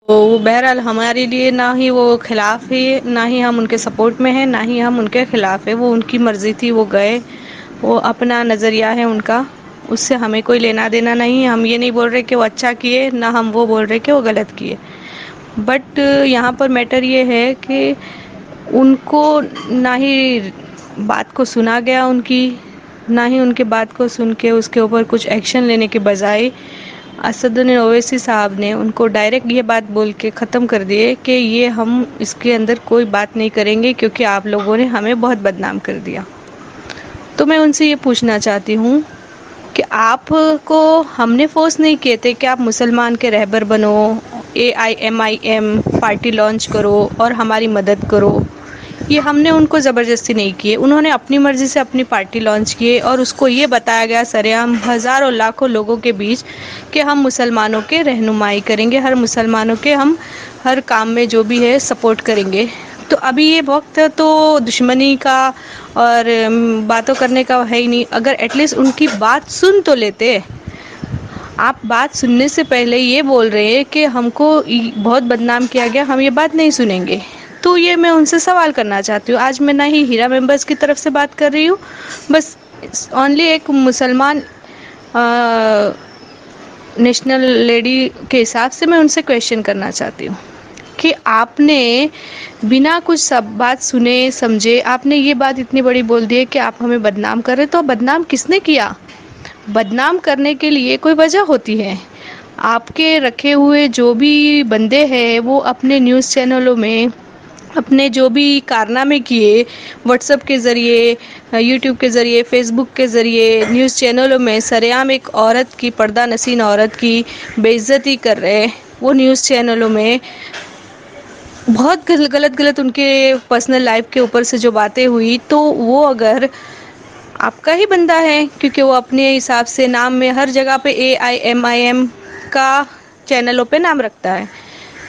وہ بہرحال ہمارے لیے نہ ہی وہ خلاف ہے، نہ ہی ہم ان کے سپورٹ میں ہیں، نہ ہی ہم ان کے خلاف ہیں۔ وہ ان کی مرضی تھی، وہ گئے، وہ اپنا نظریہ ہے ان کا، اس سے ہمیں کوئی لینا دینا نہیں۔ ہم یہ نہیں بول رہے کہ وہ اچھا کیے، نہ ہم وہ بول رہے کہ وہ غلط کیے، بٹ یہاں پر میٹر یہ ہے کہ ان کو نہ ہی بات کو سنا گیا ان کی، نہ ہی ان کے بات کو سن کے اس کے اوپر کچھ ایکشن لینے کے بجائے اسدالدین اویسی صاحب نے ان کو ڈائریکٹ یہ بات بول کے ختم کر دیے کہ یہ ہم اس کے اندر کوئی بات نہیں کریں گے کیونکہ آپ لوگوں نے ہمیں بہت بدنام کر دیا۔ تو میں ان سے یہ پوچھنا چاہتی ہوں کہ آپ کو ہم نے فورس نہیں کیے تھے کہ آپ مسلمان کے رہبر بنو، AIMIM پارٹی لانچ کرو اور ہماری مدد کرو، یہ ہم نے ان کو زبردستی نہیں کیے۔ انہوں نے اپنی مرضی سے اپنی پارٹی لانچ کیے اور اس کو یہ بتایا گیا سرعام ہزاروں لاکھوں لوگوں کے بیچ کہ ہم مسلمانوں کے رہنمائی کریں گے، ہر مسلمانوں کے ہم ہر کام میں جو بھی ہے سپورٹ کریں گے۔ تو ابھی یہ وقت تو دشمنی کا اور باتوں کرنے کا ہے ہی نہیں۔ اگر ایٹ لیسٹ ان کی بات سن تو لیتے۔ آپ بات سننے سے پہلے یہ بول رہے ہیں کہ ہم کو بہت بدنام کیا گیا، ہم یہ بات نہیں سنیں گے۔ تو یہ میں ان سے سوال کرنا چاہتی ہوں۔ آج میں نہ ہی ہیرا ممبرس کی طرف سے بات کر رہی ہوں، بس اونلی ایک مسلمان نیشنل لیڈی کے حساب سے میں ان سے کویشچن کرنا چاہتی ہوں کہ آپ نے بنا کچھ سب بات سنے سمجھے آپ نے یہ بات اتنی بڑی بول دی ہے کہ آپ ہمیں بدنام کر رہے، تو بدنام کس نے کیا؟ بدنام کرنے کے لیے کوئی وجہ ہوتی ہے۔ آپ کے رکھے ہوئے جو بھی بندے ہیں وہ اپنے نیوز چینلوں میں اپنے جو بھی کارنامے کیے، واٹس ایپ کے ذریعے، یوٹیوب کے ذریعے، فیس بک کے ذریعے، نیوز چینلوں میں سرعام ایک عورت کی، پردہ نشین عورت کی بے عزتی کر رہے، وہ نیوز چینلوں میں بہت غلط ان کے پرسنل لائف کے اوپر سے جو باتیں ہوئی، تو وہ اگر آپ کا ہی بندہ ہے کیونکہ وہ اپنے حساب سے نام میں ہر جگہ پہ AIMIM کا چینلوں پہ نام رکھتا ہے،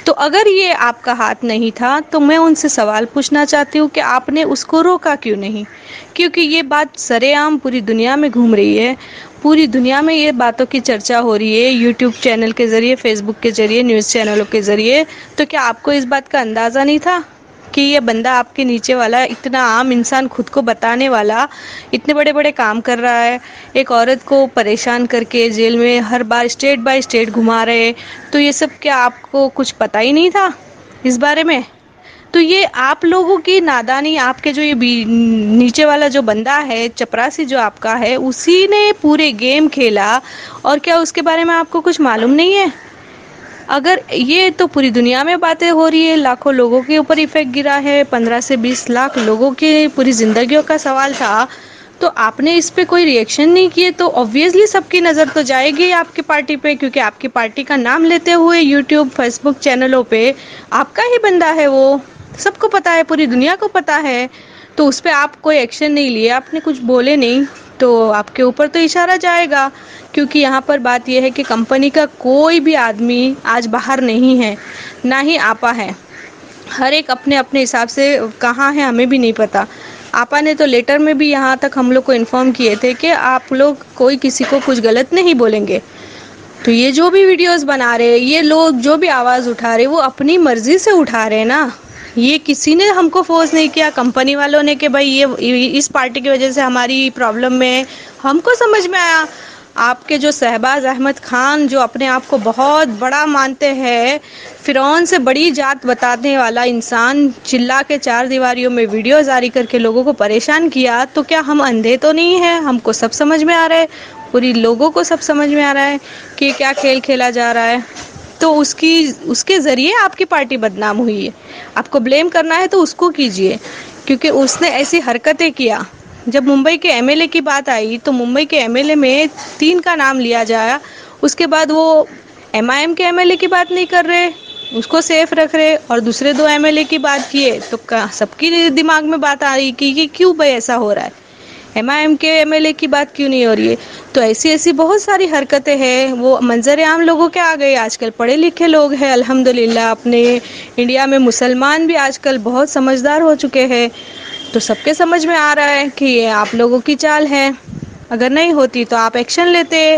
تو اگر یہ آپ کا ہاتھ نہیں تھا تو میں ان سے سوال پوچھنا چاہتی ہوں کہ آپ نے اس کو روکا کیوں نہیں؟ کیونکہ یہ بات سرعام پوری دنیا میں گھوم رہی ہے، پوری دنیا میں یہ باتوں کی چرچا ہو رہی ہے، یوٹیوب چینل کے ذریعے، فیس بک کے ذریعے، نیوز چینلوں کے ذریعے۔ تو کیا آپ کو اس بات کا اندازہ نہیں تھا کہ یہ بندہ آپ کے نیچے والا اتنا عام انسان، خود کو بتانے والا، اتنے بڑے بڑے کام کر رہا ہے، ایک عورت کو پریشان کر کے جیل میں ہر بار اسٹیٹ بائی اسٹیٹ گھما رہے، تو یہ سب کیا آپ کو کچھ پتہ ہی نہیں تھا اس بارے میں؟ تو یہ آپ لوگوں کی نادانی، آپ کے جو یہ نیچے والا جو بندہ ہے، چپراسی جو آپ کا ہے، اسی نے پورے گیم کھیلا، اور کیا اس کے بارے میں آپ کو کچھ معلوم نہیں ہے؟ اگر یہ تو پوری دنیا میں باتیں ہو رہی ہے، لاکھوں لوگوں کے اوپر ایفیکٹ گرا ہے، 15 سے 20 لاکھ لوگوں کی پوری زندگیوں کا سوال تھا، تو آپ نے اس پہ کوئی ری ایکشن نہیں کیے، تو obviously سب کی نظر تو جائے گی آپ کی پارٹی پہ، کیونکہ آپ کی پارٹی کا نام لیتے ہوئے یوٹیوب، فیس بک چینلوں پہ آپ کا ہی بندہ ہے، وہ سب کو پتا ہے، پوری دنیا کو پتا ہے، تو اس پہ آپ کوئی ایکشن نہیں لیے، آپ نے کچھ بولے نہیں، تو آپ کے اوپر تو اشارہ جائے گا۔ کیونکہ یہاں پر بات یہ ہے کہ کمپنی کا کوئی بھی آدمی آج باہر نہیں ہے، نہ ہی آپا ہے، ہر ایک اپنے اپنے حساب سے کہاں ہے ہمیں بھی نہیں پتا۔ آپا نے تو لیٹر میں بھی یہاں تک ہم لوگ کو انفارم کیے تھے کہ آپ لوگ کوئی کسی کو کچھ غلط نہیں بولیں گے۔ تو یہ جو بھی ویڈیوز بنا رہے، یہ لوگ جو بھی آواز اٹھا رہے، وہ اپنی مرضی سے اٹھا رہے ہیں نا، یہ کسی نے ہم کو فورس نہیں کیا، کمپنی والوں نے کہ بھائی یہ اس پارٹی کی وجہ سے ہماری پرابلم میں ہم کو سمجھ میں آیا۔ آپ کے جو شہباز احمد خان جو اپنے آپ کو بہت بڑا مانتے ہیں، فرعون سے بڑی ذات بتانے والا انسان، چلا کے 4 دیواریوں میں ویڈیو جاری کر کے لوگوں کو پریشان کیا، تو کیا ہم اندھے تو نہیں ہیں؟ ہم کو سب سمجھ میں آ رہا ہے، پوری لوگوں کو سب سمجھ میں آ رہا ہے کہ کیا کھیل کھیلا جا رہا ہے۔ تو اس کے ذریعے آپ کی پارٹی بدنام ہوئی ہے، آپ کو بلیم کرنا ہے تو اس کو کیجئے، کیونکہ اس نے ایسی حرکتیں کیا۔ جب ممبئی کے MLA کی بات آئی تو ممبئی کے MLA میں 3 کا نام لیا جایا، اس کے بعد وہ MIM کے MLA کی بات نہیں کر رہے، اس کو سیف رکھ رہے، اور دوسرے 2 MLA کی بات کیے، تو سب کی دماغ میں بات آ رہی کہ کیوں بھائی ایسا ہو رہا ہے، MIM کے MLA کی بات کیوں نہیں ہو رہی ہے؟ تو ایسی بہت ساری حرکتیں ہیں، وہ منظر عام لوگوں کے آ گئے۔ آج کل پڑھے لکھے لوگ ہیں الحمدللہ، اپنے انڈیا میں مسلمان بھی آج کل بہت سمجھدار ہو چکے ہیں، تو سب کے سمجھ میں آ رہا ہے کہ یہ آپ لوگوں کی چال ہے۔ اگر نہیں ہوتی تو آپ ایکشن لیتے،